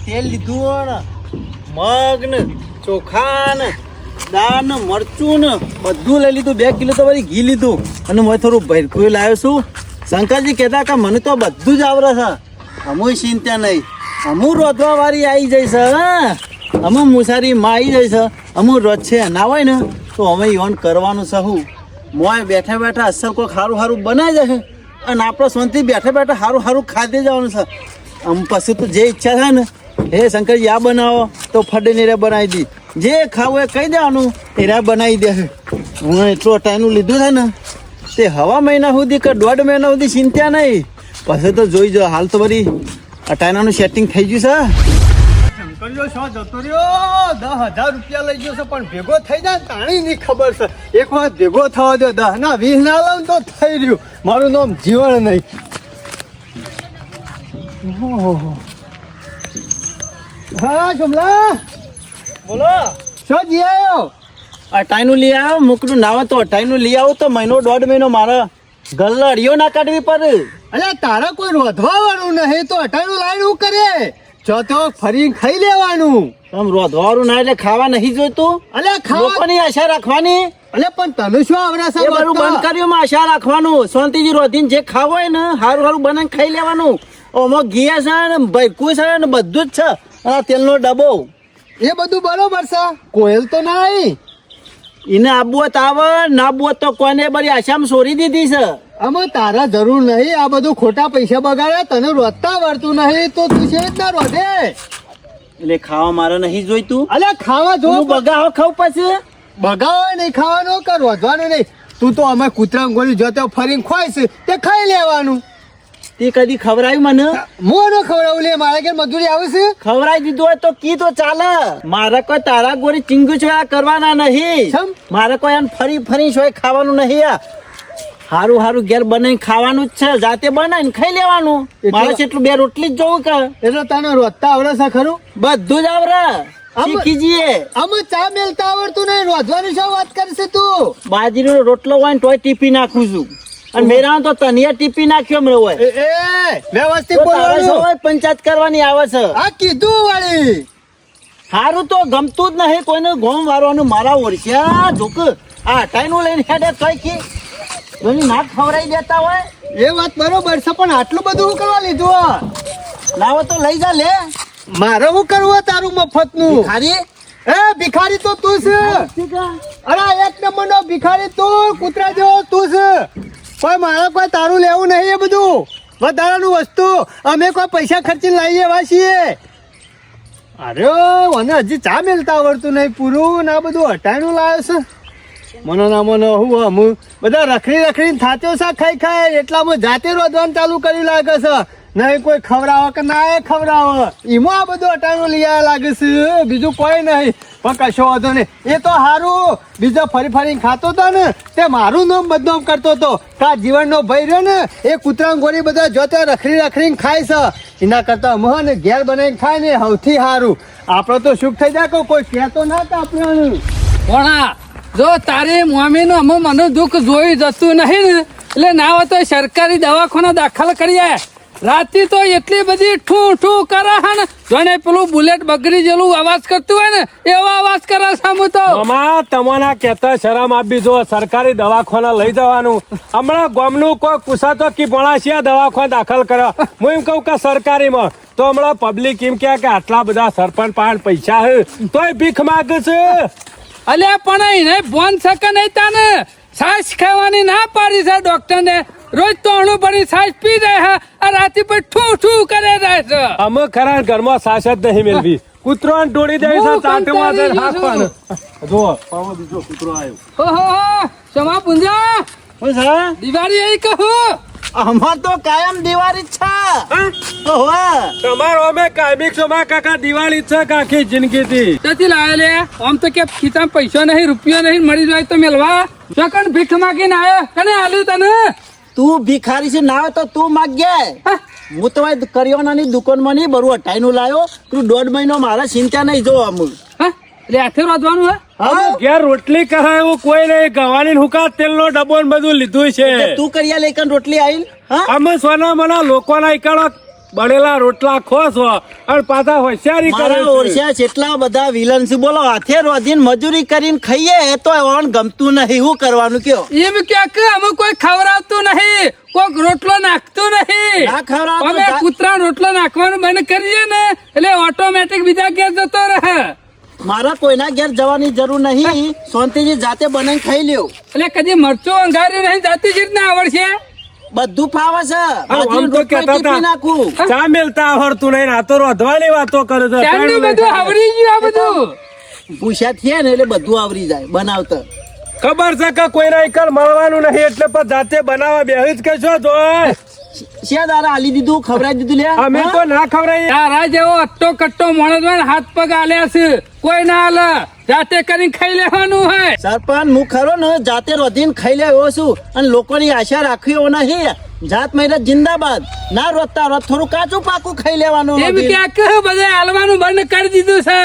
તેલ લીધું ને, મગ ને, ચોખા ને, દાળ ને, મરચું ને બધું લઈ લીધું. 2 કિલો તો વળી ઘી લીધું અને હું થોડું ભરખું લાવ્યો છું. શંકરજી કહેતા કે મને તો બધું જ આવડે છે, અમુય ચિંતા નહીં. અમુ રોધવા વાળી આવી જાય છે, હા અમુ મુસારી માં આવી જાય છે. અમુ રોજ છે ના હોય ને તો અમે ઈવન કરવાનું છે. હું મોય બેઠા બેઠા અસર કોઈ સારું સારું બનાવી જશે અને આપણે શાંતિ બેઠા બેઠા સારું સારું ખાધે જવાનું છે. આમ પછી તો જે ઈચ્છા થાય ને, હે શંકરજી આ બનાવો તો ફડીને રે બનાવી દી, જે ખાવું એ કહી દેવાનું એ રે બનાવી દે. હું એટલું ટાઈમનું લીધું છે ને તે હવા મહિના સુધી કે 1.5 મહિના સુધી ચિંતા નહીં. પછી તો જોઈ જો હાલ તો બધી અટાણાનું સેટિંગ થઈ ગયું છે. શંકરજો શો જતો રહ્યો, 10,000 રૂપિયા લઈ ગયો છે પણ ભેગો થઈ જાય તાણી ની ખબર છે. એક વાર ભેગો થવા દો, 10 ના 20 ના લાવ તો થઈ રહ્યું. મારું નામ જીવન નહીં. હા જમલા બોલો, શું જી આવ્યો? અટાઈનું લઈ આવો, મૂકનું નાવા તો અટાઈનું લઈ આવો તો 1.5 મહિનો મારા ગલ્લડીઓ ના કાઢવી પડે. અલ્યા તારા કોઈ રોધવા વાળું નહીં તો અટાઈનું લાઈન હું કરે? જો તો ફરી ખાઈ લેવાનું. આમ રોધવાળું ના એટલે ખાવા નહીં જોઈતું? અલ્યા ખાવાની આશા રાખવાની. અલ્યા પણ તને શું આવડે છે? બધું બંધ કર્યું, આશા રાખવાનું. શાંતિથી રોધીને જે ખાવું હોય ને સારું સારું બનાવીને ખાઈ લેવાનું. ઓમાં ઘી છે ને ભરકું છે ને બધું જ છે. આ તેલનો ડબ્બો એ બધું બરોબર છે, કોયલ તો નહીં. એને આબુત આવે ના આબુત તો કોને બધી આશામાં છોડી દીધી છે. આમાં તારા જરૂર નહીં, આ બધું ખોટા પૈસા બગાડે. તને રોધતા આવડતું નહીં તો તું છે જ ના રોધે. એટલે ખાવા મારે નહીં જોઈતું? અલે ખાવા જો બગાવો ખાવ પછી બગાવો નહીં ખાવાનું કે રોધવાનું નહીં. તું તો અમે કૂતરા ગોળી જોતો ફરીને ખોઈશ તે ખાઈ લેવાનું. તે કદી ખવડાવ્યું મને? હું નો ખવડાવું લે, મારા ઘેર મજૂરી આવે છે. ખવડાવી દીધું હોય તો કી તો ચાલે. મારે કોઈ તારા ગોળી ચીંગુ છોયા કરવાના નહીં. મારે કોઈ આમ ફરી ફરી છોય ખાવાનું નહીં. હારું હારું ઘેર બનાવીને ખાવાનું જ છે, જાતે બનાવીને ખાઈ લેવાનું. મારે એટલું 2 રોટલી જ જોવું કે એટલે તને રોધતા આવડે છે ખરું? બધું જ આવડે. શીખી જઈએ. અમે ચા મેલતા આવડતું નહીં, રોધવાની શું વાત કરશે તું? બાજરીનો રોટલો હોય ને તોય ટીપી નાખું છું. અને મેરા તો તનિયા ટીપી નાખ્યો હમણાં હોય. વ્યવસ્થિત બોલવાનું, પંચાયત કરવાની આવે છે. આ કીધું વાળી સારું તો ગમતું જ નહીં કોઈને ગોમ વારવાનું. મારા ઓળખ્યા જોક આ ટાઈનું લઈને હેડે કઈ કી ના ખવડાવી દેતા હોય. એ વાત બરોબર છે પણ આટલું બધું શું કરવા લીધું? લાવો તો લઈ જા લે. મારે શું કરવું તારું મફત નું? ભિખારી? એ ભિખારી તો તું છે. અરે 1 નંબરનો ભિખારી તું, કૂતરા જેવો તું છે. કોઈ મારે કોઈ તારું લેવું નહીં. એ બધું વધારાનું વસ્તુ અમે કોઈ પૈસા ખર્ચીને લાવીએ એવા છીએ. અરે મને હજી ચા મેલતા આવડતું નહીં પૂરું ના બધું હટાયનું લાવે છે. મને ના મને હું બધા રખડીને થાચો સા ખાઈ એટલામાં જાતે રોધવાનું ચાલુ કરી લાગે છે. નહીં કોઈ ખવડાવે કે ના એ ખવડાવે. એમાં આ બધું હટાયનું લઈ આવ્યા લાગે છે, બીજું કોઈ નહીં. પણ કશો વાંધો નહીં, એ તો સારું. બીજો ફરી ખાતો હતો ને તે મારું નામ બદનામ કરતો હતો. કા જીવનનો ભય રહ્યો ને એ કૂતરા ગોળી બધા જોતે રખડીને ખાય છે. એના કરતા ને ઘેર બનાવીને ખાય ને સૌથી સારું. આપણે તો સુખ થઈ જાય કોઈ કહેતો ના હતા આપણે. કોણા જો તારી મમ્મીનું અમે મને દુઃખ જોઈ જતું નહીં ને એટલે ના હોય તો સરકારી દવાખાના દાખલ કરીએ. રાતે તો એટલી બધી ઠૂ ઠૂ કરે છે ને, જોને પેલું બુલેટ બગડી જેલું અવાજ કરતું હોય ને એવો અવાજ કરે છે. હું તો તમારા કેતા શરમ આપી જો, સરકારી દવાખાના લઈ જવાનું. હમણાં ગામનું કોઈ પૂછાતો કે ભણાશિયા દવાખાના દાખલ કર્યો. હું એમ કહું કે સરકારીમાં તો હમણાં પબ્લિક એમ કે આટલા બધા સરપંચ પાસે પૈસા હે તોય ભીખ માગે છે. અલ્યા પણ એને ફોન શકે નહીં તાને સાસ ખાવાની ના પાડી છે ડોક્ટર ને. રોજ તો અણુ ભરી સાસ પી જાય છે, આ રાતે પર ઠૂ ઠૂ કરે જાય છે. અમે ખરા ઘરમાં સાસ જ નહીં મેળવી. કૂતરો દોડી દે છે ચાંટમાં દે હાથમાં. જો પાવો બીજો કૂતરો આવ્યો. ઓહો સમા પુંજા દિવાળી આવી કહું. અમાર તો કાયમ દિવાળી જ છે. તમારો અમે કાયમિક સોમા કાકા દિવાળી છે આખી જિંદગી થી. તેથી લાવે લે આમ તો કે ખીચામાં પૈસા નહીં રૂપિયા નહીં મળી જાય તો મેલવા ચોકન ભીખ માગીને આવ્યો. કને આલ્યું તને? તું ભિખારી છે ના તો તું માગજે. હું તો કરિયાણાની દુકાનમાં નહીં બરું હટાઈનું લાવ્યો. તું 1.5 મહિનો મારા ચિંતા નહીં જો અમુલ. એટલે હાથે રોધવાનું હે? ઘેર રોટલી કરાય એવું કોઈ નહીં. ગવાની હુકા તેલનો ડબ્બો ને બધું લીધું છે. તું કરિયા લઈ રોટલી આવી. અમે સોના મના લોકોના એકડો બનેલા રોટલા ખો છો અને પાછા હોશિયારી કરે મારા છે. ઓરસ્યા કેટલા બધા વિલન છે બોલો. હાથે રોધીને મજૂરી કરીને ખાઈએ એ તો એવાને ગમતું નહીં. શું કરવાનું કયો? એમ ક્યાંક અમે કોઈ ખવડાવતું નહીં, કોઈક રોટલો નાખતું નહીં. ના ખવડાવતું. અમે કૂતરા રોટલો નાખવાનું બંધ કરીએ ને એટલે ઓટોમેટિક બીજા ઘેર જતો રહે. મારા કોઈના ઘેર જવાની જરૂર નહીં. શાંતિથી જાતે બનાવીને ખાઈ લ્યો. એટલે કદી મરચું અંગારી નહીં જાતી જ રીતના આવડશે. બધું ફાવે છે. આમ બાજરીનો તો રોટલો કહેતા ટીપી હતા. નાખું. ચા મેલતા આવડતું નહીં ને આ તો રોધવાની વાતો કરે છે. ત્યાંનું બધું આવડી ગયું આ બધું. પૂછ્યા થયા ને એટલે બધું આવરી જાય બનાવતા. ખબર છે કે કોઈના એકલ મળવાનું નહીં એટલે પણ જાતે બનાવવા બેહી જ કશો જોય. શિયા દારા આલી દીધું ખવડાવી દીધું લ્યા. અમે તો ના ખવડાવીએ. તારા જેવો અટ્ટો કટ્ટો માણસ હોય ને હાથ પગ આલ્યા છે, કોઈ ના આલે. જાતે કરીને ખાઈ લેવાનું હોય. સરપંચ હું ખરો ને જાતે રોધીને ખાઈ લે એવો છું અને લોકોની આશા રાખવી એવો નહીં. જાત મહિના જિંદાબાદ. ના રોધતા રોજ થોડું કાચું પાકું ખાઈ લેવાનું. એમ ક્યાંક બધા હાલવાનું બંધ કરી દીધું છે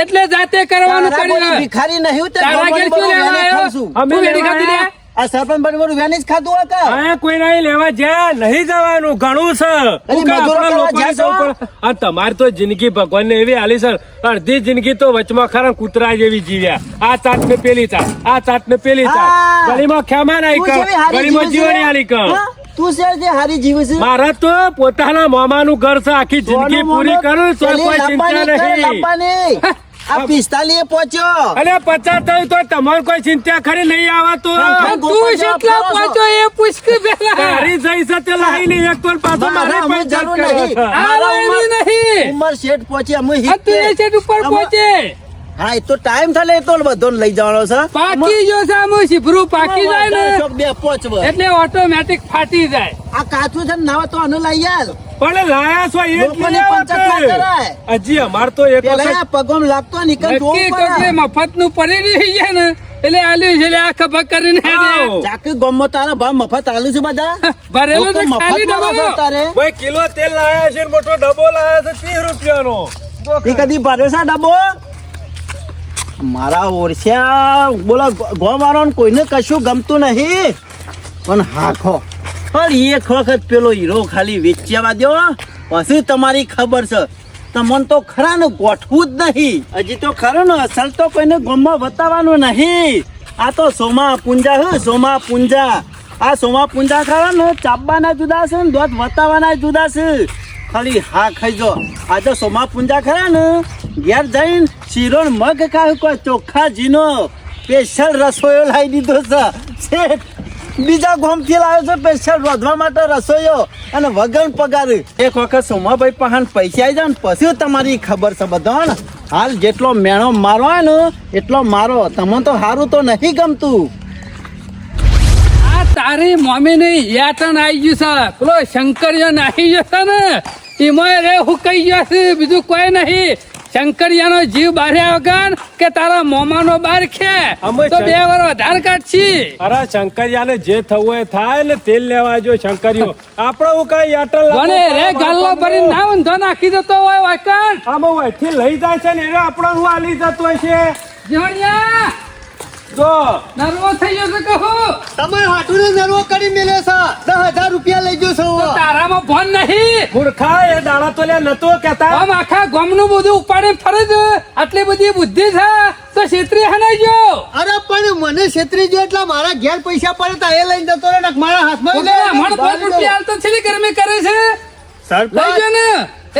એટલે જાતે કરવાનું તારા કોઈ કર્યું. ભિખારી નહીં તે તારા ગોળની ઘેર શું બરોબર લેવા વેની આવ્યો? ખાઉં છું. અમે તું વેડી લેવા ખાધી લે? આ સરપંચ બની મારું વેની જ ખાધું હોય કે? અહીંયા કોઈના અહીં લેવા જ્યાં નહીં જવાનું ઘણું છે. શું કે મજૂરો આપણા કરવા લોકોની જ્યાં છો? સૌ પર- આ તમારી તો જિંદગી ભગવાનને એવી આલી છે. અડધી જિંદગી તો વચમાં ખરા કૂતરા જેવી જીવ્યા. આ ચાટ ને પેલી ચાટ, આ ચાટ ને પેલી ચાટ. હા. ગલીમાં ખેમા નાઈ તું કર, જેવી હારી ગલીમાં જીવે છે? જીવણી આલી કર. હા? તું છે જે હારી જીવે છે? મારા તો પોતાના મામાનું ઘર છે. આખી જિંદગી સોનું પૂરી મોનું કરું તો પેલી કોઈ ચિંતા લાંબાની કર, નહીં. લાંબાની. આ 45 પહોંચ્યો. અલે 50 થયું તો તમારે કોઈ ચિંતા ખરી નહીં આવે તો હા. તું કેટલા પહોંચો એ પૂછ કે પેલા. તારી જઈ છે લાઈને એક તો પાછો મારે મારા અમે પંચાયત જરૂર કરે નહીં. છે. આ એવી નહીં. ઉંમર શેઠ પહોંચી અમે આ તું એ છેટ ઉપર પહોંચે. હા એ તો ટાઈમ થાય એ તો બધો લઈ જવાનો છે. પાકી જો છે આમ શીભરું પાકી જાય ને ચોક બે પહોંચવા. એટલે ઓટોમેટિક ફાટી જાય. આ કાચું છે ને નાવા તો આનું લઈ યાર. પણ લાયા છો એ જ લોકોને લઈ આવો પંચાયત ના કે. કરાય. હજી અમાર તો એક પેલા વખત આ પગોમ લાગતો નીકળ જોવું નક્કી પડે. કોકને મફતનું પડી રહી જાય ને એટલે આલ્યું છે એટલે આ ખબર કરીને આવ. દે. ચાકી ગમો તારા ભાવ મફત આલુ છે બધા. ભરેલું તો લોકો ખાલી મફતમાં ડબ્બો. વાપરે તારે. ભાઈ કિલો તેલ લાયા છે ને મોટો ડબ્બો લાયા છે 30 રૂપિયાનો. એ કદી ભર્યો છે ડબ્બો? મારા ઓરસ્યા બોલો ગોવાળો કોઈને કશું ગમતું નહીં પણ હાખો પણ એક વખત પેલો હીરો ખાલી વેચ્યા દો પછી તમારી ખબર છે. તમને તો ખરા ને ગોઠવું જ નહીં. હજી તો ખરું ને અસલ તો કોઈને ગોમમાં બતાવવાનું નહીં. આ તો સોમા પુંજા હે સોમા પુંજા. આ સોમા પુંજા ખરા ને ચાપવાના જુદા છે ને દોધ વતાવવાના જુદા છે. ખાલી હા ખાઈજો. આજે સોમા પુંજા ખરા ને ઘેર જઈને શીરો ને મગ ખાય કોઈ ચોખ્ખા જીનો સ્પેશિયલ રસોઈયો લાવી દીધો છે. શેઠ બીજા ગોમથી લાવ્યો છે સ્પેશિયલ રોધવા માટે રસોઈયો અને વગર પગાર. એક વખત સોમાભાઈ પાસે પૈસા આવી જાય ને પછી તમારી ખબર છે બધા ને. હાલ જેટલો મેણો મારો હોય ને એટલો મારો. તમને તો સારું તો નહીં ગમતું. આ તારી મમ્મી ની યાતન આવી ગયું છે. પેલો શંકરિયો નાહી જશે ને એમાં રે હુકાઈ ગયો છે, બીજું કોઈ નહીં. શંકરિયાનો જીવ બાર્યા વગર કે તારા મોમાનો બાર ખે અમે તો 2 વાર વધારે કાઢશી. અરે શંકરિયાને જે થવું એ થાય ને તેલ લેવા જો શંકરિયો આપણો હું કઈ આટલ મને રે ગાલ્લો ભરીને ના ઊંધો નાખી દેતો હોય વાયકણ. આમાં વહીથી લઈ જાય છે ને એને આપણો હું આલી જતો હોય છે. જીવણિયા જો નર્વો થઈ ગયો છે કહો. તમે હાટુને નરવો કરી મેલે છે. 10,000 રૂપિયા લઈ ગયો તો છો. તારામાં ફોન નહીં. મૂર્ખા એ દાડા તો લે નતો કેતા. આમ આખા ગામનું બધું ઉપાડીને ફરે છે. આટલી બધી બુદ્ધિ છે તો છેતરી હનાઈ ગયો. અરે પણ મને છેતરી ગયો એટલે મારા ઘેર પૈસા પડે તા એ લઈને જતો રહે ને મારા હાથમાં હમણાં 5 રૂપિયા હાલતો છેલ્લી ગરમી કરે છે. લઈ ગયો ને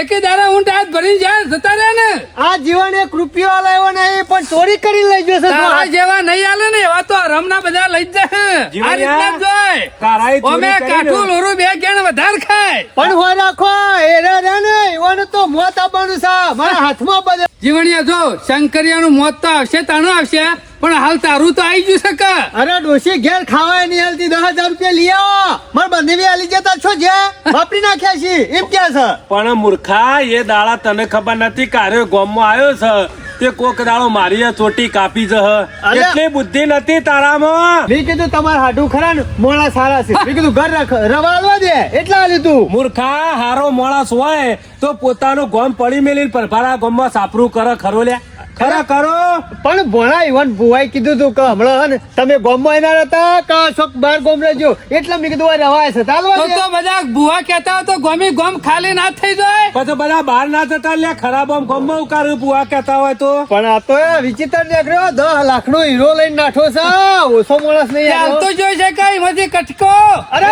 એકે દાડા ઊંટ હાથ ભરીને જાય જતા રહ્યા ને. આ જીવન 1 રૂપિયો લાવ્યો નહીં પણ ચોરી કરી લઈ ગયો તારા જેવા નહીં આલે ને એવા તો રમના બધા લઈ જ જાય. આ રીતના જ જોય. તારાએ ચોરી અમે કરીને. કાઠું લોરું 2 ગેણ વધારે ખાય. પણ હોય રાખો એરા રે ને એવાનું તો મોત આવવાનું છે મારા હાથમાં બધે. જીવણિયા જો શંકરિયાનું મોત તો આવશે તાનું આવશે પણ હાલ તારું તો આવી ગયું છે કે. અરે ડોશી ઘેર ખાવાય નહીં હાલતી 10,000 રૂપિયા લઈ આવો. માર બંધવી આલી જતા છો જે વાપરી નાખ્યા છે એમ ક્યાં છે. પણ મૂર્ખા એ દાડા તને ખબર નથી કાર્યો ગોમમાં આવ્યો છે તે કોક દાડો મારી આ ચોટી કાપી જ અરે. એટલી બુદ્ધિ નથી તારામાં. મેં કીધું તમારે હાડું ખરા ને મોણા સારા છે. મેં કીધું ઘર રાખ રવા આલવા દે એટલા લીધું. મૂર્ખા હારો માણસ હોય તો પોતાનું ગોમ પડી મેલીને પરભારા ગોમમાં સાપરું કરે ખરો લ્યા. ખરા કરો પણ ભોણા ઈવન ભુવાઈ કીધું તું કે હમણાં હે ને તમે ગોમમાં એના હતા કે શોક બાર ગોમ રહેજો એટલે મેં કીધું રવાય છે તો બધા ભૂવા કહેતા હોય તો ગોમી ગોમ ખાલી ના થઈ જાય. પછી બધા બહાર ના જતા લે ખરાબ આમ ગમમાં ઉકારું બુઆ કહેતા હોય તો પણ આ તો વિચિત્ર નીકળ્યો 10 લાખનો હીરો લઈને નાઠો છે ઓછો માણસ નહીં ચાલ તો જોઈ શકાય એમાંથી કટકો. અરે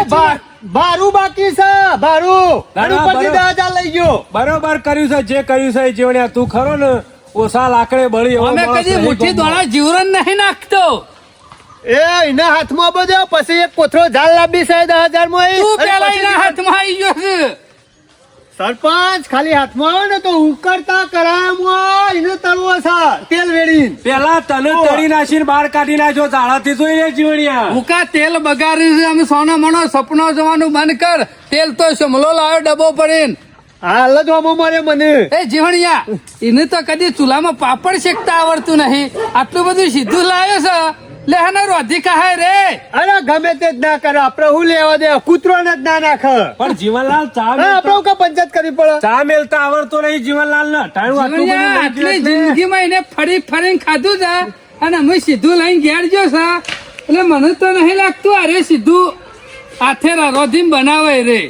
બારું બાકી છે બારું અને ઉપરથી 10,000 લઈ ગયો. બરોબર કર્યું છે જે કર્યું છે એ જીવણ્યા તું ખરો ને ઓછા લાકડે બળી એવો અમે માણસ કદી નહીં મુઠ્ઠી ગમમાં. દોડા જીવરણ નહીં નાખતો. એ એના હાથમાં બધો પછી એક કોથળો ઝાલ લાંબી છે 10,000 માં તું પેલા એના હાથમાં આવી ગયો છે. સરપંચ ખાલી હાથમાં આવે ને તો ઉકળતા કરાયમાં એને તળવો છે તેલ વેડીને. પેલા તને તળી નાખીને બહાર કાઢી નાખ્યો ઝાડાથી જોઈ લે જીવણ્યા મુકા તેલ બગાડ્યું છે. અમે સોનો મનો સપનો જોવાનું બંધ કર. તેલ તો શમલો લાવ્યો ડબ્બો ભરીને. હાલ જ હોમો મારે મને એ જીવણિયા એને તો કદી ચૂલામાં પાપડ શેકતા આવડતું નહીં. આટલું બધું સીધું લાવ્યો છે લે હને રોધી ખાય રે. અરે ગમે તે જ ના કરે આપડે હું લેવા દે કૂતરો ને જ ના નાખે પણ જીવનલાલ ચા આપડે મેલતા- કા પંચાયત કરવી પડે ચા મેલતા આવડતો નહીં જીવનલાલ ને ટાણું આટલું બધું જીવણિયા લઈ આટલી ગયો છે. જિંદગીમાં એને ફરી ફરીને ખાધું છે અને અમે સીધું લઈને ઘેર ગયો છે એટલે મને તો નહીં લાગતું અરે સીધું હાથે રોધીને બનાવે રે.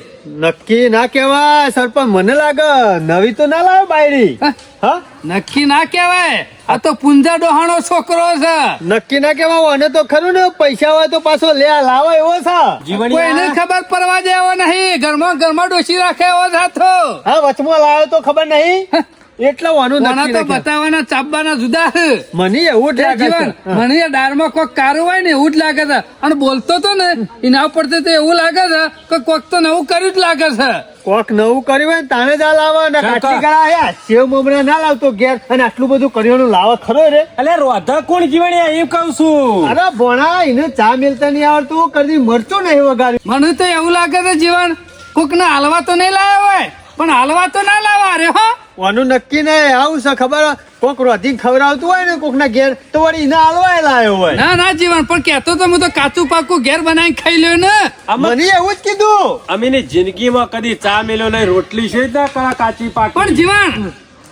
નક્કી ના કેવાય સરપંચ મને લાગે નવી તો ના લાવે બાયરી હા? હા નક્કી ના કહેવાય. આ તો પુંજા ડોહાણો છોકરો છે. નક્કી ના કેવાય અને તો ખરું ને પૈસા હોય તો પાછો લે લાવો એવો છે કોઈને જીવણિયા ખબર પડવા દેવો નહીં. ઘરમાં ડોસી રાખે એવો સાથો. હા વચમાં લાવ્યો તો ખબર નહીં એટલે વાનું કોના નક્કી તો ના કહેવાય. બતાવવાના ચાપવાના જુદા છે. મને એવું જ એ લાગે જીવન છે મને એ દાળમાં કોક કારું હોય ને એવું જ લાગે છે. અને બોલતો તો ને એના ઉપરથી તો એવું લાગે છે કે કોક તો નવું કર્યું જ લાગે છે. કોક નવું કર્યું હોય ને તાને જ આ લાવે ને કાકા. કાચી ગળા આયા સેવ મમરા ના લાવતો ઘેર અને આટલું બધું કરિયાણું લાવે ખરો રે અલે રોધા કોણ જીવણ્યા એમ કહું છું અરે ભોણા એને ચા મેલતા નહીં આવડતું કદી મરચું નહીં વગાડ્યું મને તો એવું લાગે છે જીવન કોક ને હાલવા તો નહીં લાવ્યો હોય પણ હાલવા તો ના લાવવા રે હો. આનું નક્કી નહીં આવું છે ખબર કોક રોધી ખવડાવતું હોય ને કોક ના ઘેર તો વળી એને હાલવાય લાયો હોય ના ના જીવન પણ કેતો તો હું તો કાચું પાકું ઘેર બનાવીને ખાઈ લ્યો ને. મને એવું જ કીધું અમીની જિંદગીમાં કદી ચા મેલ્યો નહીં રોટલી છે જ ના કરા કાચી પાક પણ જીવન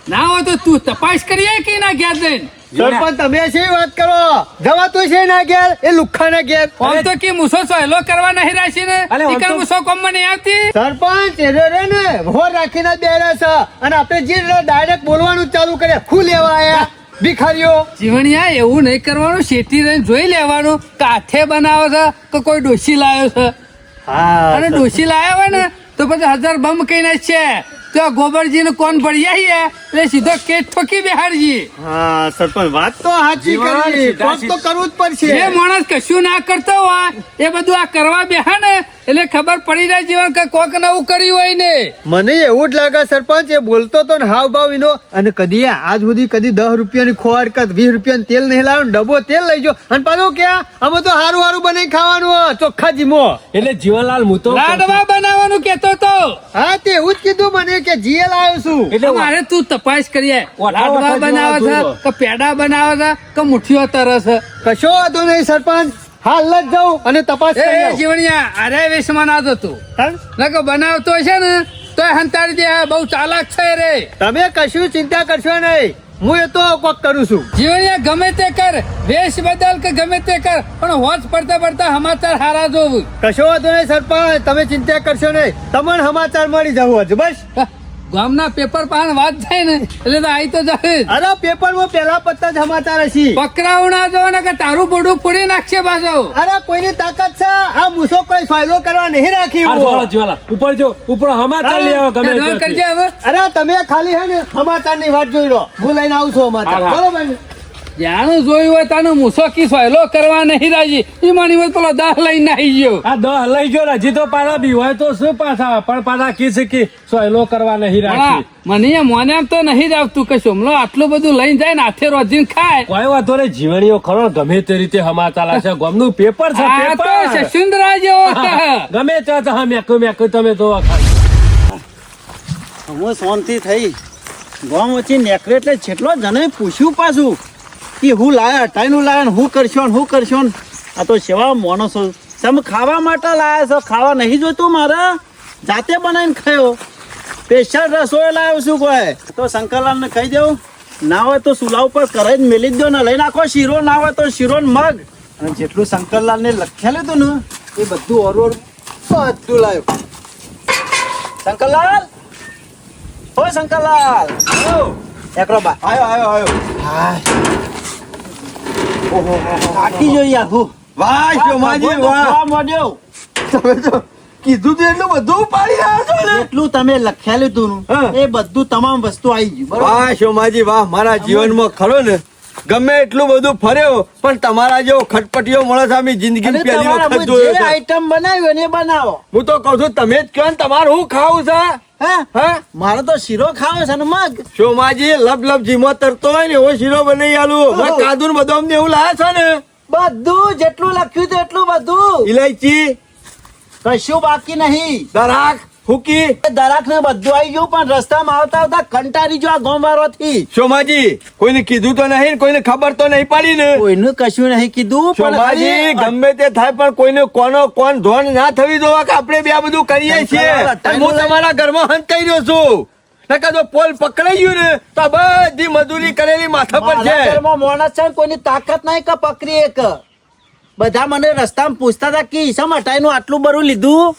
ના હોય તો તું તપાસ કરીએ કે ના ઘેર જઈને. સરપંચ તમે શી વાત કરો જવાતું છે ના ઘેર એ લુખ્ખા ના ઘેર આમ તો કે મૂસો સહેલો કરવા નહીં રાશી ને અલે, આમ ઈકણ તો- મૂસો કોમમાં નહીં આવતી. સરપંચ એ રે ને ભોર રાખીને જ બેરા છે અને આપણે જે ડાયરેક્ટ બોલવાનું ચાલુ કરે હું લેવા આયા ભિખારીઓ જીવણિયા એવું નહીં કરવાનું. શેઠી રહીને જોઈ લેવાનું કાથે બનાવે છે કે કોઈ ડોસી લાવ્યો છે. હા અને ડોસી લાવ્યા હોય ને તો પછી 1000 બમ કહીને જ છે તો ગોબરજી ને કોણ પડી આવીએ એટલે સીધો કેસ ઠોકી બેહાડજી. હા સરપંચ વાત તો સાચી જીવન કરી સીધા કોક તો કરવું જ પડશે જે માણસ કશું ના કરતો હોય એ બધું આ કરવા બેહા ને એટલે ખબર પડી જાય જીવન કે કોક નવું કર્યું હોય ને. મને એવું જ લાગે સરપંચ એ બોલતો તો ને હાવ ભાવ એનો અને કદી આજ સુધી કદી 10 રૂપિયાની ખોવાડ કર 20 રૂપિયાનું તેલ નહીં લાવ્યો ડબ્બો તેલ લઈ જો અને પાછું ક્યાં અમે તો હારું હારું બનાવી ખાવાનું હોય, ચોખ્ખા જીમો એટલે જીવનલાલ હું તો લાડવા બનાવવાનું કેતો તો. હા તે એવું જ કીધું મને કે જીએલ આવ્યો છું એટલે મારે તું તપાસ કરીએ ઓઠા લાડવા ઓઠા બનાવે છે જેવા કે પેડા બનાવે છે કે મુઠ્ઠીઓ તરે છે. કશો વાંધો નહીં સરપંચ હાલ જ જાઉં અને તપાસ એ કરી આવું. જીવણિયા અરે વેશમાં ના જતું હા? નકો બનાવતો છે ને તો હંતાડી દે. બહુ ચાલાક છે રે. તમે કશું ચિંતા કરશો નહીં હું એ તો કોક કરું છું જીવણિયા ગમે તે કર વેશ બદલ કે ગમે તે કર પણ હોજ પડતા પડતા સમાચાર હારા જોવું. કશો વાંધો નહીં સરપંચ તમે ચિંતા કરશો નહીં તમને સમાચાર મળી જવું હજુ બસ ગામના પેપર પાન વાત થાય ને એટલે તો આઈ તો જાય જ. અરે પેપરમાં પેલા પત્તા જ સમાચાર હશે પકરાવું ના જો ને કે તારું બોડું ફોડી નાખશે પાછો. અરે કોઈની તાકાત છે આ મૂસો કોઈ ફાયદો કરવા નહીં રાખી આ જોવાલા, જોવાલા. ઉપર જો ઉપર સમાચાર લઈ આવો ગમે એડવાન્સ કરજે ત્યાંથી. હવે. અરે તમે ખાલી હે ને સમાચાર ની વાત જોઈ લો હું લઈને આવું છું સમાચાર હા, હા. બરોબર ને? જાણું જોયું હોય તાનું મુસોકી સહેલો કરવા નહીં રાજી. ઈ માની હોય પેલો દાહ લઈને આવી ગયો. આ 10 લઈ ગયો ને, હજી તો પાછા બી હોય તો શું પાછા પણ પાછા કી કે સોયલો કરવા નહીં પણ રાખી મને એમ મોને એમ તો નહીં જ આવતું કે સોમલો આટલું બધું લઈને જાય ને હાથે રોજીને ખાય. કોઈ વાતો નહીં જીવણીઓ ખરો ગમે તે રીતે સમાચાર આવશે ગમનું પેપર છે આ તો પેપર શશુંદરા જેવો છે. ગમે ત્યાં તો હા મેકું મેકું તમે જોવા ખાલી હું શાંતિ થઈ ગામ વચ્ચે નેકરે એટલે જેટલો જણે પૂછ્યું પાછું કે હું લાયા ટાઈનું લાયા ને હું કરશો ને હું કરશો ને આ તો સેવા માણસો તમે ખાવા માટે લાયા છો ખાવા નહીં જોતું મારે જાતે બનાવીને ખાયો સ્પેશિયલ રસોઈ લાવ્યો છું કોઈ તો શંકરલાલને કહી દઉં ના હોય તો સુલા ઉપર કરે જ મેલી જ દો ને, લઈ નાખો શીરો. ના હોય તો શીરો ને મગ, અને જેટલું શંકરલાલ ને લખેલું હતું ને એ બધું ઓરોડ બધું લાવ્યો. શંકરલાલ, ઓ શંકરલાલ, એકરો બા આયો થાકી જોઈએ આખું. વાહ શોમાજી વાહ, જોવા માંડ્યો. તમે તો કીધું તો એટલું બધું પાડી રહ્યા છો ને. જેટલું તમે લખેલું હતું હા. ને એ બધું તમામ વસ્તુ આવી ગયું બરોબર. વાહ શોમાજી વાહ, મારા જીવનમાં ખરો ને ગમે એટલું બધું ફર્યો પણ તમારા જેવો ખટપટીઓ માણસ અમે જિંદગી અને પહેલી તમારા વખત જે જોયો છે. આઈટમ બનાવ્યો ને એ બનાવો. હું તો કઉ છું તમે જ કહો ને તમારે શું ખાવું છે? હા, હા મારે તો શીરો ખાવો છે ને મગ. શોમાજી લબ જીમો તરતો હોય ને એવો શીરો બનાવી આલું. મેં કાદુ ને બદામ ને એવું લાયા છો ને, બધું જેટલું લખ્યું હતું એટલું બધું, ઇલાયચી, કશું બાકી નહીં. દરાક, હુકી. દરાક ને બધું આવી ગયું, પણ રસ્તામાં આવતા આવતા કંટાળી જો આ ગોમવારો થી. શોમાજી કોઈને કીધું તો નહીં ને કોઈને ખબર તો નહીં પડી ને. કોઈનું કશું નહીં કીધું, પણ શોભાજી ખાલી ગમે તે થાય પણ કોઈને કોણ ધોન ના થવી જોવા કે આપણે બે આ બધું કરીએ છીએ. અને હું તમારા ઘરમાં હંતાઈ રહ્યો છું. નકર જો પોલ પકડાઈ ગયું ને તો આ બધી મજૂરી કરેલી માથા પર મારા છે. ઘરમાં માણસ છે ને કોઈની તાકાત નહીં કે પકડી એક. બધા મને રસ્તામાં પૂછતા હતા કે ઈસમ હટાઈનું આટલું બધું લીધું.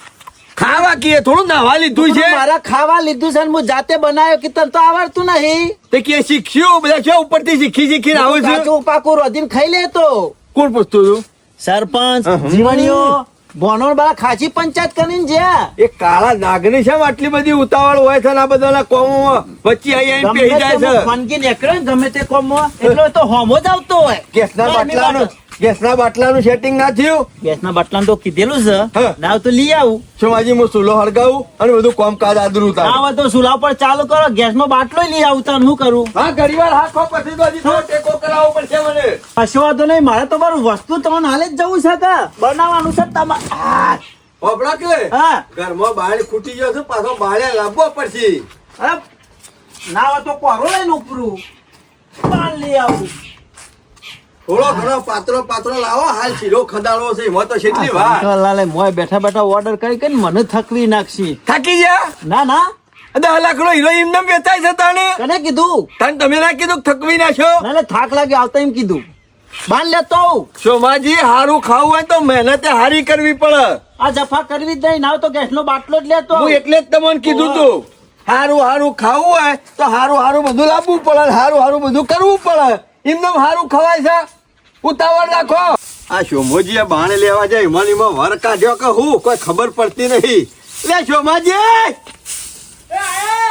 ખાવા કીએ થોડું નાવા લીધું છે મારા ખાવા લીધું છે ને હું જાતે બનાવ્યો, કે તને તો આવડતું નહીં. તે કે શીખ્યું બધા છે ઉપરથી શીખીને આવું છું. કાચું પાકું રોધીને ખાઈ લે તો. કોણ પૂછતું હતું? સરપંચ, અહં. જીવણીઓ, બોનોર બાળા ખાસી પંચાયત કરીને જ્યાં એ કાળા નાગની છે આટલી બધી ઉતાવળ હોય છે ને આ બધા કોમોમાં વચ્ચે આવીને પેહી જાય છે. વાનગી નીકળે ને ગમે તે કોમમાં એટલે તો હોમો જ આવતો હોય. ગેસના બાટલાનું સેટિંગ ના થયું. ગેસના બાટલામાં તો કીધેલું છે, હા. ના તો લઈ આવું. શોમાજી હું ચૂલો હળગાવું અને બધું કામકાજ આદરું ના હોય તો સુલા પર ચાલુ કરો, ગેસનો બાટલો લઈ આવું. તને શું કરું? હા ઘડીવાર હાથો પછી તો હજી થોડો ટેકો કરાવવો પડશે મને. કશો વાંધો નહીં, મારે તો મારું વસ્તુ તમને હાલે જ જવું છે કે બનાવવાનું છે તમારે. હોભળા કે હા, ઘરમાં બાળ ખૂટી ગયો છે પાછો બાળે લાવવો પડશે. અરે, ના હોય તો કોરો લઈને ઉપરું બાર લઈ આવું. થોડો ઘણો પાત્રો લાવો, હાલ શીરો ખદાડવો છે એમાં તો કેટલી વાર. લાલે મોય બેઠા બેઠા ઓર્ડર કરી મને થકવી નાખશી. થાકી ગયા? ના ના, 10 લાખનો હીરો એમને વેચાય છે તને. કને કીધું? તને તમે ના કીધું કે થકવી નાખ્યો? ના થાક લાગ્યો આવતા એમ કીધું. બાર લેતો આવું. સોમાજી હારું ખાવું હોય તો મહેનત હારી કરવી પડે. આ જફા કરવી જ નહીં. ના હોય તો ગેસનો બાટલો જ લેતો હું આવું. એટલે જ તમને કીધું તું હારું ખાવું હોય તો હારું બધું લાવવું પડે, હારું બધું કરવું પડે. એમને હારું ખવાય છે? ઉતાવળ રાખો. આ શોમોજી બાણે લેવા જાય એમાં વર કાઢ્યો કે હું કોઈ ખબર પડતી નહીં. લે શોમાજી,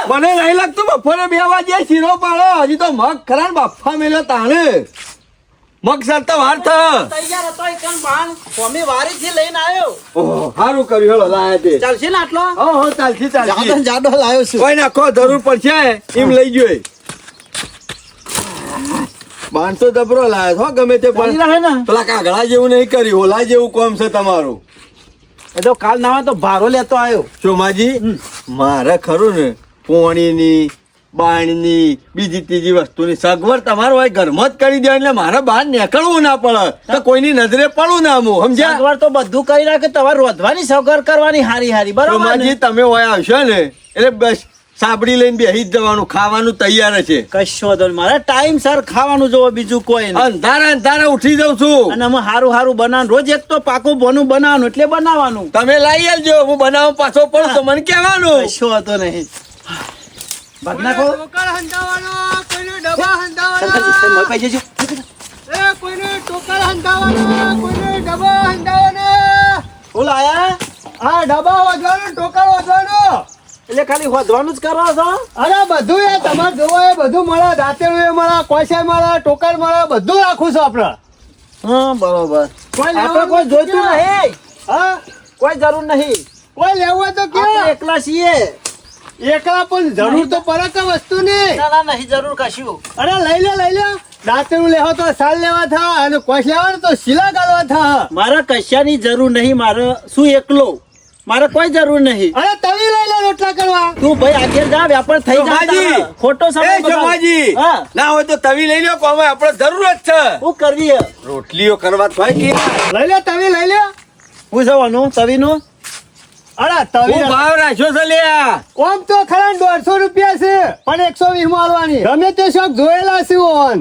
મને નહીં લાગતું બપોરે 2 વાગે શીરો પાડો. હજી તો મગ ખરા ને બાફા મેલ્યો તાણે. મગ સરતા વાર થા. તૈયાર હતો એકન બાણ સ્વામી વારીથી લઈને આવ્યો. ઓહો હારું કર્યું, હેલો લાયા તે. ચાલશે ને આટલો? હો ચાલશે જાડો જાડો લાવ્યો છું. કોઈ નાખો જરૂર પડશે એમ લઈ જોઈ. 500 ડબરો લાયો છો ગમે તે ચાલી પણ રહે ને? પેલા કાગડા જેવું નહીં કર્યું, ઓલા જેવું કોમ છે તમારું. એ તો કાલ ના હોય તો ભારો લેતો આવ્યો. ચોમાજી મારે ખરું ને પોણીની બાણની બીજી ત્રીજી વસ્તુની સગવડ તમારું હોય ઘરમાં જ કરી દે એટલે મારે બહાર નીકળવું ના પડે તો કોઈની નજરે પડવું ના. હું સમજ્યા? સગવડ તો બધું કરી રાખે, તમારે રોધવાની સગવડ કરવાની હારી હારી બરોબર ચોમાજી ને? તમે હોય આવશો ને એટલે બસ સાબડી લઈને બેસી જ જવાનું, ખાવાનું તૈયાર છે. કશો વાંધો નહીં. મારે ટાઈમ સર ખાવાનું જોવો, બીજું કોઈ નહીં. અંધારા ઉઠી જાઉં છું. અને અમે હારું હારું બનાવવાનું, રોજ એક તો પાકું બોનું બનાવવાનું એટલે બનાવવાનું. તમે લાવી આલજો, હું બનાવવા પાછો પડું તો મને કહેવાનું. કશો વાંધો નહીં. ભાગનાખો. ટોકર હંધાવાનો, કોઈને ડબ્બા હંધાવાના. સરપંચ, મોય પાઈ જજો. એ કોઈને ટોકર હંધાવાના, કોઈને ડબ્બા હંધાવાના. બોલ આયા? આ ડબ્બા વધવાનો, ટોકર વધવાનો. એટલે ખાલી હોદવાનું જ કરો છો? અરે બધું એ તમારે જોવો એ બધું મળે, દાંતેલું એ મળે, કોસાઈ મળે, ટોકર મળે, બધું રાખું છું આપણે. હા બરોબર. કોઈ આપણે લેવાનું કોઈ જોઈતું ક્યાં? નહીં. હા, કોઈ જરૂર નહીં. કોઈ લેવું હોય તો આપણે ક્યાં? એકલા છીએ. એકલા પણ જરૂર તો પડે કે વસ્તુની. ના નહીં જરૂર કશું. અરે લઈ લે દાંતેલું લેવો તો સાલ લેવા થા અને કોસ લેવાનું તો શીલા ગાળવા થા. મારે કશાની જરૂર નહીં. મારે શું એકલો, મારે કોઈ જરૂર નહીં. અરે તવી લઈ લે રોટલા કરવા. તું ભાઈ આગળ જા, વ્યાપાર થઈ ચોમાજી! જાય. ખોટો સમય એ ચોમાજી! બગાડ. હા, ના હોય તો તવી લઈ લ્યો, કોમે આપણે જરૂર જ છે. શું કરવી હે? રોટલીઓ કરવા થાય કે લઈ લે તવી લઈ લે. હું જવાનું તવીનું. અરે તવી હું ભાવ રાખ્યો છે લ્યા. ઓમ તો ખરા 150 રૂપિયા છે પણ 120 માં આલવાની ગમે તે શોખ જોયેલા છે ઓન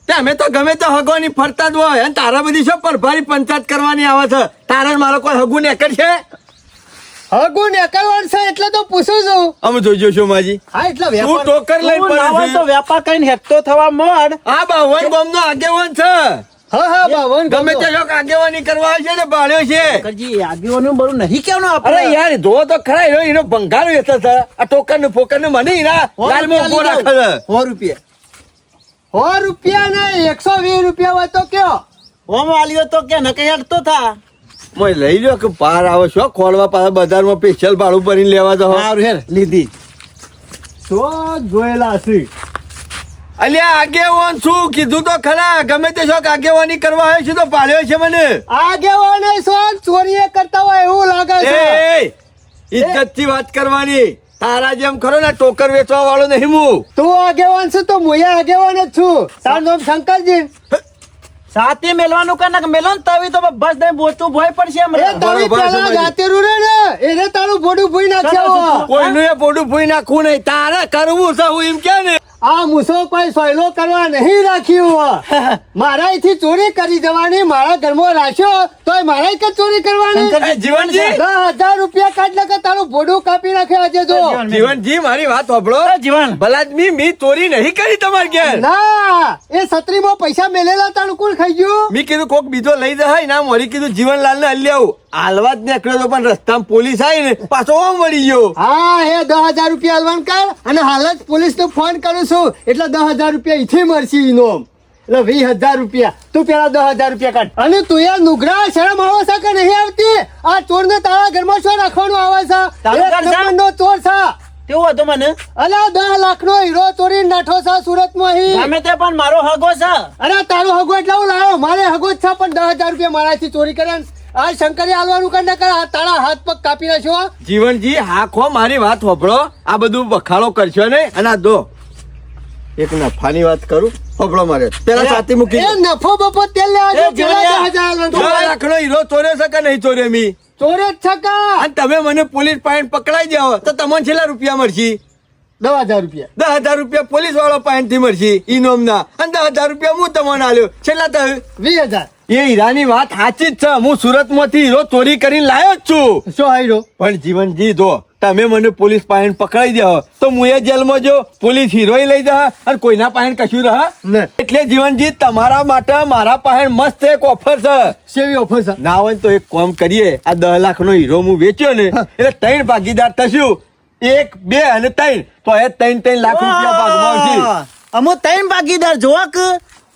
તે અમે તો ગમે તો હગવાની ફરતા જ હોય અને તારા બધી શું પરભારી પંચાયત કરવાની આવે છે. તારા ને મારો કોઈ હગું નેકર છે? હગુ નેકળવાનું છે એટલે તો પૂછું છું. અમે જોઈજો શોમાજી. હા એટલે તું ટોકર લઈને તું ના હોય પડે તો છે. વેપાર કરીને હેકતો થવા મળ. આ બાવન ગામનો આગેવાન છે. હા બાવન ગમે તે શોખ આગેવાની કરવા આવે છે ને ભાળ્યો છે. કરજી આગેવાનું બરું નહીં કેવાનું અરે આપણે યાર જો તો ખરા એનો ભંગારો વેચે છે. આ ટોકર ને ફોકર ને મને હીરા લાલમાં ઉભો રાખે છે. 100 રૂપિયા 100 રૂપિયા ને 120 રૂપિયા હોય તો કયો ઓમ આલ્યો તો કે નકે હેડતો થા. મોય લઈ લ્યો કે પાર આવે છો ખોલવા પાછા બજારમાં સ્પેશિયલ ભાડું ભરીને લેવા તો સારું હેર લીધી તો જોયેલા છે. અલ્યા આગેવાન શું કીધું તો ખરા ગમે તે શોખ આગેવાની કરવા આવ્યો છે તો પાડ્યો છે મને. આગેવાને શું ચોરીએ કરતા હોય એવું લાગે છે. એ ઇજ્જત થી વાત કરવાની. તારા જેમ ખરો ને ટોકર વેચવા વાળો નહીં હું. તું આગેવાન છે તો હું આગેવાન જ છું. તારું નામ શંકરજી. સાથે મેલવાનું કે મેલો ને તવી તો બસ દે બોચું ભોય પડશે એ તવી બરોબર પેલા સમજ. જાતે રૂરે ને એને તારું બોડું ભૂઈ નાખ્યો. કોઈનું એ પોડું ભૂઈ નાખવું નહીં. તારે કરવું છે હું એમ કે ને. આ મુસો કોઈ સોયલો કરવા નહીં રાખ્યું. મારા થી ચોરી કરી જવાની મારા ઘરમાં રાખ્યો તોય મારા કે ચોરી કરવાની. એ જીવનજી 10,000 રૂપિયા કાઢ લગે તારું બોડું કાપી નાખે આજે જો. જીવનજી મારી વાત સાંભળો. જીવન ભલાદમી મી ચોરી નહીં કરી તમારે ઘેર. ના એ છત્રીમાં પૈસા મેલેલા તારું કોણ ખાઈ ગયું. મી કીધું કોક બીજો લઈ જાય ના મોરી કીધું જીવનલાલ ને હલી આવું હાલવા જ નીકળ્યો તો પણ રસ્તામાં પોલીસ આવી ને પાછો ઓમ વળી ગયો. હા એ 10,000 રૂપિયા હલવાન કર અને હાલ જ પોલીસ ને ફોન કરું છું એટલે 10,000 રૂપિયા ઈથી મળશે ઇનામ. એટલે 20,000 રૂપિયા તું પેલા 10,000 રૂપિયા કાઢ. અને તું યાર નુગરા શરમ આવે છે કે નહીં આવતી? આ ચોર ને તારા ઘરમાં શું રાખવાનું આવે છે? એક નંબરનો ચોર છે. કેવું હતું મને? અલા 10 લાખ નો હીરો ચોરી નાઠો છે સુરત માં. ગમે તે પણ મારો હગો છે. અરે તારો હગો એટલે હું લાવ્યો મારે હગો જ છે પણ 10,000 રૂપિયા મારાથી ચોરી કર્યા. આ શંકરે હાલવાનું કર ના કર તારા હાથ પગ કાપી નાખ્યો. જીવનજી હાખો મારી વાત સાંભળો. આ બધું બખાડો કરશો ને અને આ દો એક નફાની વાત કરું સાંભળો મારે પેલા સાથી મૂકી એ નફો બફો તેલ લેવા જો પેલા 10,000 હાલવાનું. 10 લાખનો હીરો ચોર્યો છે કે નહીં ચોર્યો મી? ચોરે જ છે કા? અને તમે મને પોલીસ પાસે પકડાઈ જાઓ તો તમને છેલ્લા રૂપિયા મળશે? 10,000 રૂપિયા. 10,000 રૂપિયા પોલીસ વાળો પાસેથી મળશે ઇનામ ના અને 10,000 રૂપિયા હું તમને આલ્યો છેલ્લા તો 20,000. એ હીરાની વાત સાચી જ છે. હું સુરત માંથી હીરો ચોરી કરીને લાયો જ છું. શું હાઈરો? પણ જીવનજી જો તમે મને પોલીસ પાસે પકડાઈ જાઓ તો હું એ જેલમાં જો પોલીસ હીરોય લઈ જા અને કોઈના પાસે કશું રહે નહીં. એટલે જીવનજી તમારા માટે મારા પાસે મસ્ત એક ઓફર છે. સેવી ઓફર છે. ના હોય ને તો એક કામ કરીએ આ 10 લાખનો હીરો હું વેચ્યો ને એટલે 3 ભાગીદાર થશું. 1 2 અને 3 તો એ 3 લાખ રૂપિયા ભાગમાં આવશે. અમો 3 ભાગીદાર જોવા કે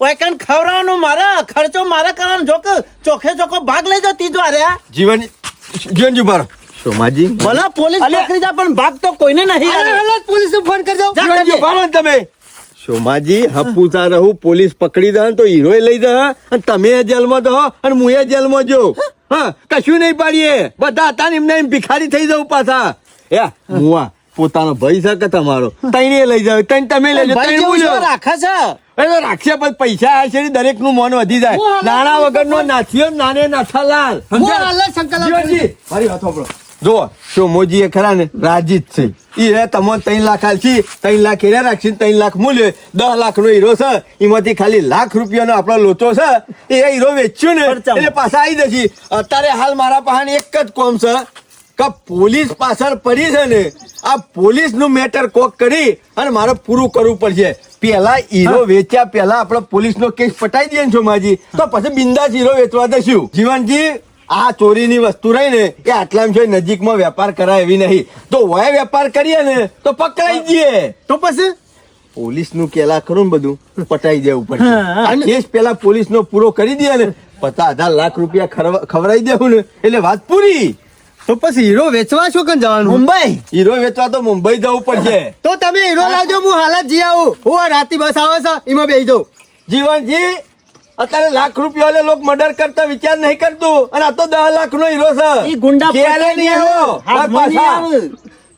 ઓયકન ખવડાવવાનો મારા ખર્ચો મારા કરવાનો જોક ચોખે ચોખ્ખો ભાગ લઈ જાવ ત્રીજો આરે. જીવનજી બાર સોમાજી ભલા પોલીસ પકડી જા પણ ભાગ તો કોઈને નહીં. અરે પોલીસ ને ફોન કરજો. જીવનજી બાર ને તમે સોમાજી હપુતા રહું પોલીસ પકડી દે તો હીરો લઈ દે અને તમે જેલમાં દો અને હું એ જેલમાં જો. હા કશું નહીં પાડીએ બધા હતા ને એમને એમ ભિખારી થઈ જવું પાછા. એ મુઆ પોતાનો ભાઈ છે કે તમારો તઈને લઈ જાવ તઈને તમે લઈ જાવ તઈને હું જાઉં. રાખે છે એ રાખશે પણ પૈસા આવે છે દરેક નું મન વધી જાય. નાના વગર નો નાથિયો નાને નાથાલાલ. જીવનજી મારી વાત સાંભળો. જો સોમોજી એ ખરા ને રાજી જ છે. એ તમને 3 લાખ આલશી 3 લાખ હીરા રાખશી 3 લાખ મૂલ્ય 10 લાખ નો હીરો છે એમાંથી ખાલી લાખ રૂપિયાનો આપણો લોચો છે એ હીરો વેચ્યું ને એટલે પાછા આવી જશે. અત્યારે હાલ મારા પાસે એક જ કોમ છે કે પોલીસ પાછળ પડી છે ને આ પોલીસ નું મેટર કોક કરી અને મારે પૂરું કરવું પડશે. પેલા હીરો વેચ્યા પેલા આપણે પોલીસ નો કેસ પટાઈ દઈએ ને સોમાજી તો પછી બિંદાસ હીરો વેચવા દઈશું. જીવનજી આ ચોરીની વસ્તુ રહી ને એ આટલામાં નજીકમાં વેપાર કરાય એવી નહીં. તો વય વેપાર કરીએ ને તો પકડાઈ જઈએ. તો પછી પોલીસ નું કેલા ખરું ને બધું પટાઈ દેવું પડશે. આ કેસ પેલા પોલીસ નો પૂરો કરી દે ને 50,000 લાખ રૂપિયા ખવડાવી દેવું ને એટલે વાત પૂરી. તો પછી હીરો વેચવા શું કન જવાનું? મુંબઈ. હીરો વેચવા તો મુંબઈ જવું પડશે. તો તમે હીરો લાવજો હું હાલત જી આવું. હું રાતી બસ આવે છે એમાં બેસી જાઉં. જીવનજી અત્યારે લાખ રૂપિયા લે લોક મર્ડર કરતા વિચાર નહીં કરતું અને આ તો 10 લાખ નો હીરો છે. ઈ ગુંડા ક્યારે નહીં આવ્યો? હાથમાં નહીં આવે.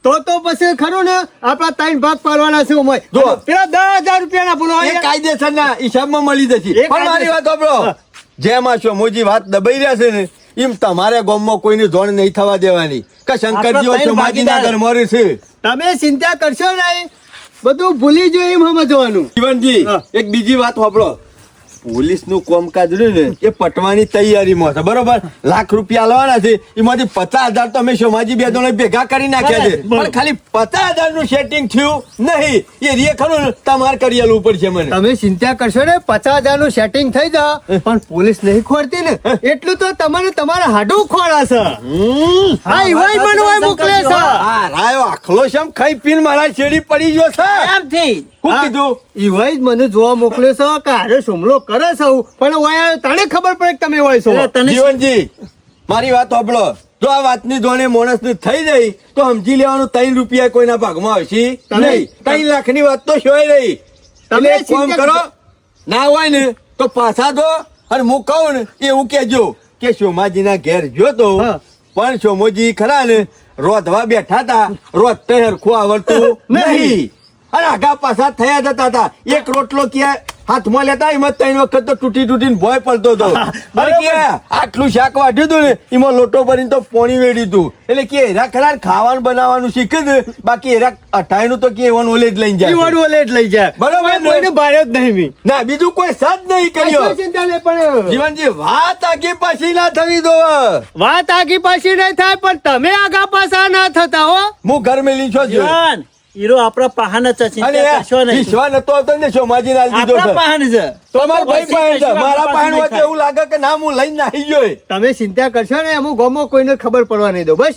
તો પછી ખરું ને આપડા 3 ભાગ પાડવાના છે ઉમય. જો પેલા 10,000 રૂપિયા ના બોલો એ કાયદેસરના હિસાબમાં મળી જશે. પણ મારી વાત સાંભળો જેમ આ મોજી વાત દબાઈ રહ્યા છે ને એમ તમારે ગામમાં કોઈની જોણ નહીં થવા દેવાની કે શંકરજીઓ આપણે ત્રણ સોમાજીના ભાગીદાર. ઘરમાં છે. તમે ચિંતા કરશો નહીં, બધું ભૂલી જોઈએ એમ સમજવાનું. જીવનજી હા. એક બીજી વાત સાંભળો. પોલીસનું કામકાજ રહ્યું ને એ પટવાની તૈયારીમાં છે બરોબર. લાખ રૂપિયા લાવવાના છે, એમાંથી 50,000 તો અમે સોમાજી બે જણા ભેગા કરી નાખ્યા છે. બરાબર. પણ ખાલી 50,000 નું સેટિંગ થયું નહીં. એ રે ખરું ને તમારે કરી આલવું પડશે મને. તમે ચિંતા કરશો ને, 50,000 નું સેટિંગ થઈ જાય પણ પોલીસ નહીં ખોરતી ને એટલું તો તમને તમારા હાડું ખોરાશે. હા ઈવાય મને ઓય મોકલે છે. આ રાયો આખલો શમ ખાઈ પીને મારા શેરી પડી ગયો છે. શું હા, કીધું? ઈવાય જ મને જોવા મોકલ્યો છે કે હારે સુમલો કરે છે પણ ઓય તને ખબર પડે કે તમે હોય છો. જીવનજી મારી વાત સાંભળો. જો આ વાતની જોડે માણસ ની થઈ જાય તો સમજી લેવાનું 3 રૂપિયા કોઈના ભાગમાં આવશે નહીં. 3 લાખની વાત તો શોય નહીં. તમે એક કામ કરો, ના હોય ને તો પાછા દો અને હું કહું ને એવું કેજો કે સોમાજીના ઘેર ગયો તો હા. પણ સોમોજી ખરા ને રોધવા બેઠા હતા, રોધતે હરખું આવડતું નહીં અને આગા પાછા થયા જતા હતા. એક રોટલો ક્યાં હાથમાં લેતા એમાં 3 વખત તો તૂટીને ભોય પડતો હતો. અને કે આટલું શાક વાઢ્યું હતું ને એમાં લોટો ભરીને તો પોણી વેડ્યું હતું. એટલે કે એરા ખરા ખાવાનું બનાવવાનું શીખે છે, બાકી એરા 28 નું તો કે એવાનું ઓલે જ લઈને જાય. ઈવાનું ઓલે જ લઈ જાય. બરોબર ને? કોઈને ભારે જ નહીં મી. ના બીજું કોઈ સજ નહીં કર્યો. કશી ચિંતા નહીં પણ જીવનજી વાત આગી પાછી ના થવી દો. વાત આગી પાછી નહીં થાય પણ તમે આગા પાછા ના થતા હો. હું ઘર મેલી છો છું. જીવન હીરો આપણા પાહન જ છે, અને ચિંતા કરશો નહીં. વિશ્વાસ નતો આવતો ને સોમાજી ના દીધો આપણા છે. પાહન છે. તમારા ભાઈ પછી પાસે છે. કશું મારા આપણા પાસે હોય તો પાસે એવું લાગે કે ના હું લઈને નાહી ગયો. તમે ચિંતા કરશો ને અમુક ગામમાં કોઈને ખબર પડવા નહીં દો બસ.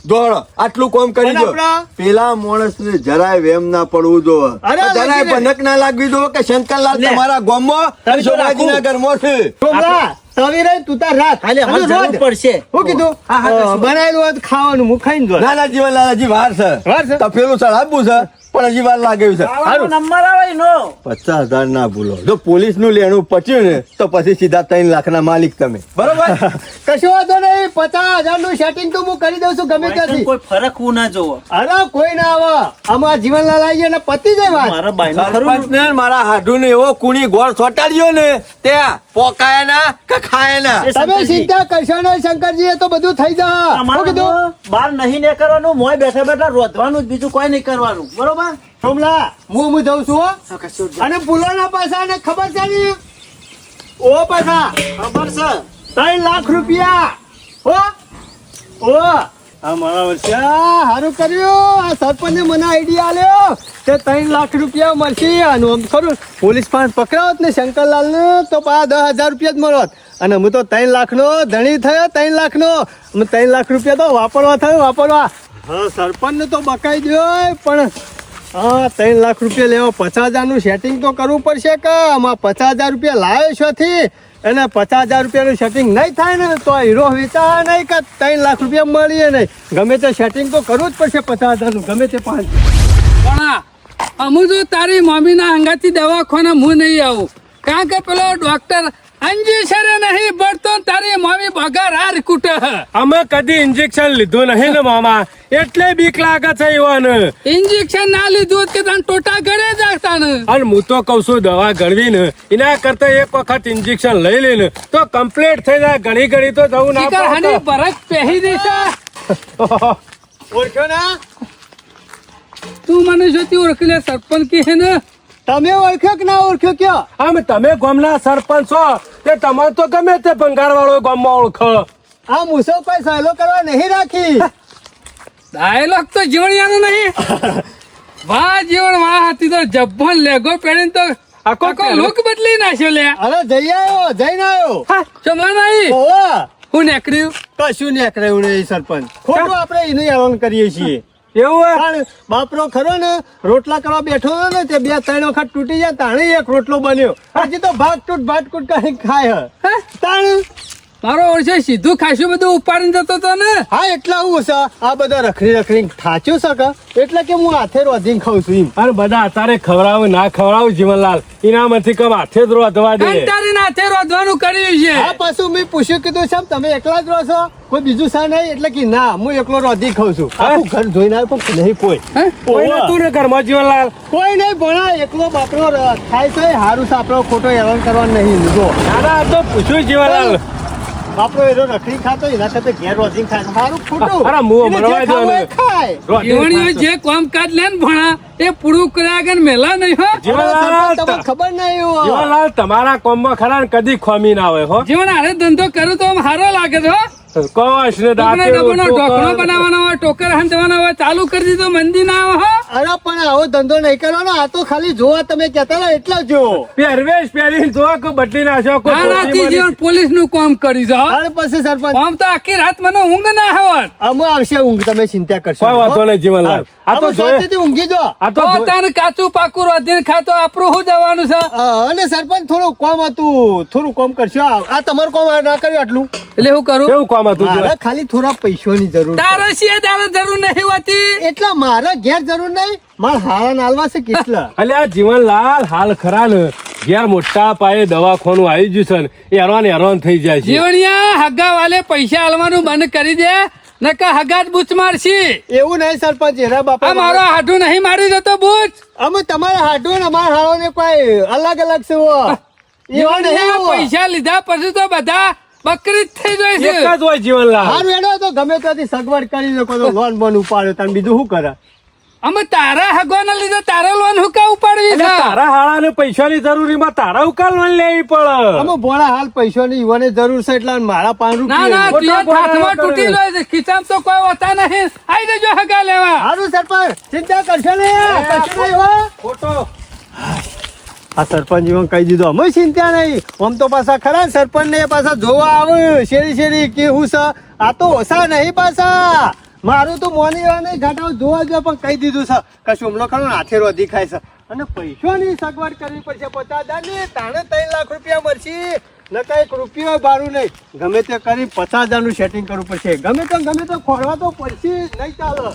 દોડો આટલું કામ કરી અને દો. આપણા- પેલા માણસ ને જરાય વેમ ના પડવું દો. અરે, જરાય લાગી ભનક ના લાગવી દો કે શંકરલાલ લે. તમારા ગામમાં તમે તો સોમાજીના રાખો. ઘરમાં છે. સોમલા, તવી રહી તું તાર રાખ. ખાલી અને અમારે રોજ. જરૂર પડશે. શું કીધું? હા, હા, કશું. બનાવેલું હોય તો ખાવાનું હું ખાઈને જોઈ. ના ના જીવનલાલ હજી વાર છે. વાર છે? તપેલું ચડાવવું છે પણ હજી વાર લાગે છે. ખાવાનો નંબર આવે નો 50,000 ના ભૂલો. જો પોલીસ નું લેણું પચ્યું ને તો પછી સીધા 3 લાખ ના માલિક તમે. બરોબર. કશો વાંધો નહીં, 50,000 નું સેટિંગ તો હું કરી દઉં છું ગમે ત્યાંથી. કોઈ ફરક હું ના જોવો. અરે કોઈ ના આવે, આમાં જીવનલાલ આવી જાય ને પતી જાય વાત. મારા બાઈનું ખરું સરપંચ ને મારા હાડુ ને એવો કુણી ગોળ સોટાડ્યો ને ત્યાં પોકાય ના કે ખાય ના. એ તમે શંકરજી, ચિંતા કરશો નહીં શંકરજી, એ તો બધું થઈ જાય. શું અમારે કીધું? તો બહાર નહીં ને કરવાનું, મોય બેઠા બેઠા રોધવાનું જ, બીજું કોઈ નહીં કરવાનું. બરોબર? સોમલા, હું જઉં છું હો. અને ભૂલોના પાછા ને ખબર છે ને ઓ પાછા ખબર છે. 3 લાખ રૂપિયા હો. ઓ આ મારા વર્ષે સારું કર્યું. આ સરપંચે મને આઈડિયા આલ્યો કે 3 લાખ રૂપિયા મળશે. આનું આમ ખરું પોલીસ પાસે પકડાવત ને શંકરલાલ ને તો 10,000 રૂપિયા જ મળત. અને હું તો 3 લાખ નો ધણી થયો. 3 લાખ નો 3 લાખ રૂપિયા તો વાપરવા થયો વાપરવા. હા સરપંચ ને તો બકાઈ દો પણ હા 3 લાખ રૂપિયા લેવા 50,000 નું સેટિંગ તો કરવું પડશે કે આમાં 50,000 રૂપિયા લાવ્યો છોથી એને 50,000 રૂપિયાનું સેટિંગ નહીં થાય ને તો હીરો વેચા નહીં કે 3 લાખ રૂપિયા મળીએ નહીં. ગમે તે સેટિંગ તો કરવું જ પડશે 50,000 નું ગમે તે 5. પણ અમુ જો તારી મમ્મીના અંગાથી દવાખાના હું નહીં આવું, કારણ કે પેલો ડોક્ટર અંજીસરે નહીં ભરતો, તારી મમ્મી બગાર હાર કૂટે. અમે કદી ઇન્જેક્શન લીધું નહીં ને મામા, એટલે બીક લાગે છે ઈવાને. ઇન્જેક્શન ના લીધું હોત કે તને ટોટા ગળે જાતા ને. અને હું તો કઉ છું દવા ગળવી ને એના કરતા એક વખત ઇન્જેક્શન લઈ લે ને તો કમ્પ્લીટ થઈ જાય. ઘણી ઘણી તો જવું ના ઈકર હાની પડે. બરફ પહેરી દેશે. ઓળખ્યો ના? તું મને જોતી ઓળખી લે, સરપંચ કી હે ને. તમે ઓળખ્યો કે ના ઓળખ્યો કયો? આમ તમે ગામના સરપંચ છો તે તમારે તો ગમે તે ભંગાર વાળો ગામમાં ઓળખો. આ મુસો કોઈ સહેલો કરવા નહીં રાખી. ડાયલોગ તો જીવણિયાનો નહીં. વાહ જીવણ વાહ હતી તો જબ્બન લેગો પહેરીને તો આખો લુક બદલી નાખ્યો લે. અરે જઈ આવ્યો, જઈને આવ્યો. ચમા નહીં ઓવા હું નીકળ્યું. કશું નીકળ્યું નહીં સરપંચ. ખોટું આપણે એનું એલાન કરીએ છીએ. એવું હે? પણ બાપરો ખરો ને રોટલા કરવા બેઠો હતો ને તે 2-3 વખત તૂટી જાય તાણે એક રોટલો બન્યો. હજી તો ભાટકૂટ કરી ખાય હે. તાણ મારો ઓળશે સીધું ખાસું બધું ઉપાડીને જતો હતો ને. હા એટલે હું છે આ બધા રખડી થાચ્યું છે કે એટલે કે હું હાથે રોધીને ખાઉં છું એમ. અને બધા અત્યારે ખવડાવું ના ખવડાવું જીવનલાલ એનામાંથી કમ હાથે જ રોધવા દે. કંટાળી નાથે રોધવાનું કર્યું છે. આ પાછું મેં પૂછ્યું કીધું સાહેબ તમે એકલા જ રહો છો કોઈ બીજું સા નહીં એટલે કે ના હું એકલો રોધી ખાઉં છું. આખું ઘર જોઈને આવ્યો પણ નહીં કોઈ. હે? કોઈ નતું ને ઘરમાં જીવનલાલ? કોઈ નહીં ભણા એકલો બાપરો થાય છે હારું છે આપણો ખોટો હેરાન કરવાનું નહીં. જો ના ના, આ તો પૂછ્યું જીવનલાલ. બાપરો એનો રખડી ખાતો એના કરતા ઘેર રોજીને ખાય સારું ખોટું અરે મું એને જે મરવા દો ખાવું ને. એ ખાય ઈવણીઓ જે કામકાજ લે ને ભણા એ પૂરું કર્યા આગળ મેલા નહીં હો જીવનલાલ તમને ખબર નહીં હોય. જીવનલાલ તમારા કોમમાં ખરા ને કદી ખોમી ના હોય હો જીવન હારે ધંધો કરું તો આમ હારો લાગે છે હો કોશ ને દાંતે ડબનો ઢોકળો બનાવવાનો હોય ટોકર હાંધવાનો હોય ચાલુ કરી દીધો મંદી ના આવે હો અરે પણ આવો ધંધો નહીં કરવાનો આ તો ખાલી જોવા તમે કહેતા ને એટલા જ જો પહેરવેશ પહેરીને જો કે બદલી નાખ્યો કોઈ આ રાતી ધોતી જીવન પોલીસ નું કામ કરી છે હો અને પછી સરપંચ આમ તો આખી રાત મને ઊંઘ ના આવે અમે આવશે ઊંઘ તમે ચિંતા કરશો કોઈ વાંધો નહીં જીવનલાલ આ તો અમે જોઈએ શાંતિથી ઊંઘી જો આ તો જોઈએ. તાને કાચું પાકું રોધીને ખાતો આપણું શું જવાનું છે અને સરપંચ થોડું કોમ હતું થોડું કોમ કરશો આ તમારું કોમ ના કર્યું આટલું એટલે હું કરું કેવું કામ હતું મારે જીવન? ખાલી થોડા પૈસાની જરૂર છે. તારે છે તારે જરૂર નહીં હોતી એટલા મારા ઘેર જરૂર નહીં મારા હારા નાલવા છે કેટલા અલ્યા જીવનલાલ હાલ ખરા ને ઘેર મોટા પાયે દવાખાનું આવી ગયું છે ને હેરાન હેરાન થઈ જાય છે જીવણિયા હગા વાલે પૈસા આલવાનું બંધ કરી દે નકા હગા જ બૂચ મારશી એવું નહીં સરપંચ એના આ બાપા મારો હાડું નહીં મારી જતો બૂચ અમે તમારા હાડો ને અમારા હાડો ને કોઈ અલગ અલગ છે વો. એવા નહીં જીવણિયા વો. પૈસા લીધા પછી તો બધા બકરી જ થઈ જાય એક છે જ હોય જીવનલાલ હારું એનો તો ગમે ત્યાંથી સગવડ કરી દો કોઈ લોન બોન ઉપાડ્યો તમે બીજું શું કરે અમે તારા હગવાના લીધે તારા લોન હુકા ઉપાડવી એટલે છે તારા હાળાને પૈસાની જરૂરીમાં તારા ઉકાલ લોન લેવી પડે અમે ભોળા હાલ પૈસાની યુવાને જરૂર છે એટલે મારા 5 ના ના રૂપિયા તું હાથમાં તૂટી જાય છે ખિસ્સામાં તો કોઈ હોતા નહીં આઈ જજો હગા લેવા હારું સરપંચ ચિંતા કરશો ને કશું નહીં હો. ખોટો આ સરપંચ જીવન કહી દીધું અમે ચિંતા નહીં આમ તો પાછા ખરા ને સરપંચ ને પાછા જોવા આવે શેરી શેરી કે હું છે આ તો ઓછા નહીં પાછા મારું તો મોની નહીં ઘાટાઓ જોવા જો પણ કહી દીધું છે કશું હમણાં ખરો ને હાથે રોધી ખાય છે અને પૈસાની સગવડ કરવી પડશે 50,000 ની તાણે 3 લાખ રૂપિયા મળશે ન કઈક રૂપિયો ભાડું નહીં ગમે તે કરી 50,000 નું સેટિંગ કરવું પડશે ગમે તો ખોરવા તો પડશે નહીં ચાલે